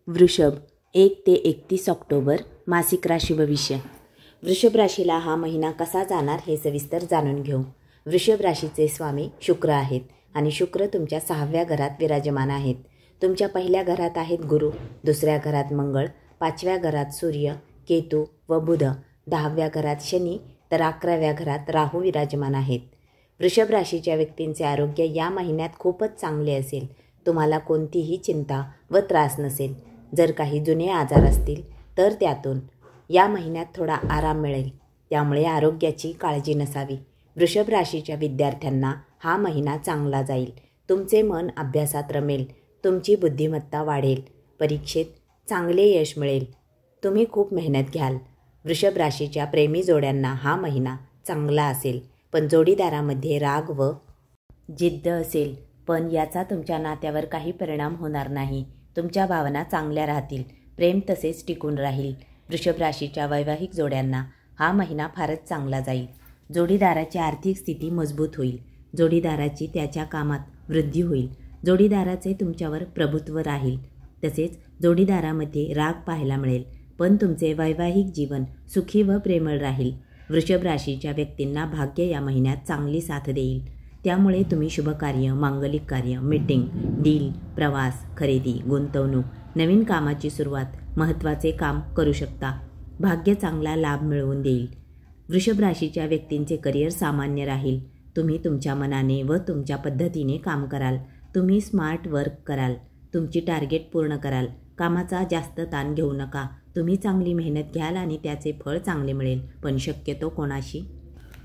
वृषभ 1 ते 31 ऑक्टोबर मासिक राशी भविष्य. वृषभ राशीला हा महिना कसा जाणार हे सविस्तर जाणून घेऊ. वृषभ राशीचे स्वामी शुक्र आहेत आणि शुक्र तुमच्या 6व्या घरात विराजमान आहेत. तुमच्या पहिल्या घरात आहेत गुरु, दुसऱ्या घरात मंगळ, 5व्या घरात सूर्य, केतू व बुध, 10व्या घरात शनी तर 11व्या घरात राहू विराजमान आहेत. वृषभ राशीच्या व्यक्तींचे आरोग्य या महिन्यात खूपच चांगले असेल. तुम्हाला कोणतीही चिंता व त्रास नसेल. जर काही जुने आजार असतील तर त्यातून या महिन्यात थोडा आराम मिळेल. त्यामुळे आरोग्याची काळजी नसावी. वृषभ राशीच्या विद्यार्थ्यांना हा महिना चांगला जाईल. तुमचे मन अभ्यासात रमेल. तुमची बुद्धिमत्ता वाढेल. परीक्षेत चांगले यश मिळेल. तुम्ही खूप मेहनत घ्याल. वृषभ राशीच्या प्रेमी जोड्यांना हा महिना चांगला असेल, पण जोडीदारामध्ये राग व जिद्द असेल, पण याचा तुमच्या नात्यावर काही परिणाम होणार नाही. तुमच्या भावना चांगल्या राहतील. प्रेम तसेच टिकून राहील. वृषभ राशीच्या वैवाहिक जोड्यांना हा महिना फारच चांगला जाईल. जोडीदाराची आर्थिक स्थिती मजबूत होईल. जोडीदाराची त्याच्या कामात वृद्धी होईल. जोडीदाराचे तुमच्यावर प्रभुत्व राहील. तसेच जोडीदारामध्ये राग पाहायला मिळेल, पण तुमचे वैवाहिक जीवन सुखी व प्रेमळ राहील. वृषभ राशीच्या व्यक्तींना भाग्य या महिन्यात चांगली साथ देईल. त्यामुळे तुम्ही शुभकार्य, मांगलिक कार्य, मीटिंग, डील, प्रवास, खरेदी, गुंतवणूक, नवीन कामाची सुरुवात, महत्त्वाचे काम करू शकता. भाग्य चांगला लाभ मिळवून देईल. वृषभ राशीच्या व्यक्तींचे करिअर सामान्य राहील. तुम्ही तुमच्या मनाने व तुमच्या पद्धतीने काम कराल. तुम्ही स्मार्ट वर्क कराल. तुमची टार्गेट पूर्ण कराल. कामाचा जास्त ताण घेऊ नका. तुम्ही चांगली मेहनत घ्याल आणि त्याचे फळ चांगले मिळेल, पण शक्यतो कोणाशी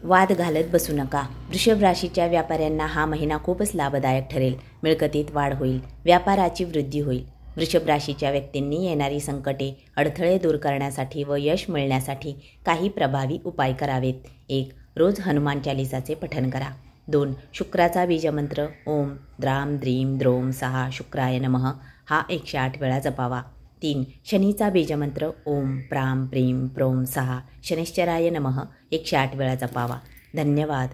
वाद घालत बसू नका. वृषभ राशीच्या व्यापाऱ्यांना हा महिना खूपच लाभदायक ठरेल. मिळकतीत वाढ होईल. व्यापाराची वृद्धी होईल. वृषभ राशीच्या व्यक्तींनी येणारी संकटे, अडथळे दूर करण्यासाठी व यश मिळण्यासाठी काही प्रभावी उपाय करावेत. 1. रोज हनुमान चालिसाचे पठण करा. 2. शुक्राचा बीजमंत्र ओम द्राम द्रीम द्रोम सहा शुक्राय नमः हा 108 वेळा जपावा. 3. शनीचा बीजमंत्र ओम प्राम प्रीम प्रोम सहा शनिश्चराय नमः 108 वेळा जपावा. धन्यवाद.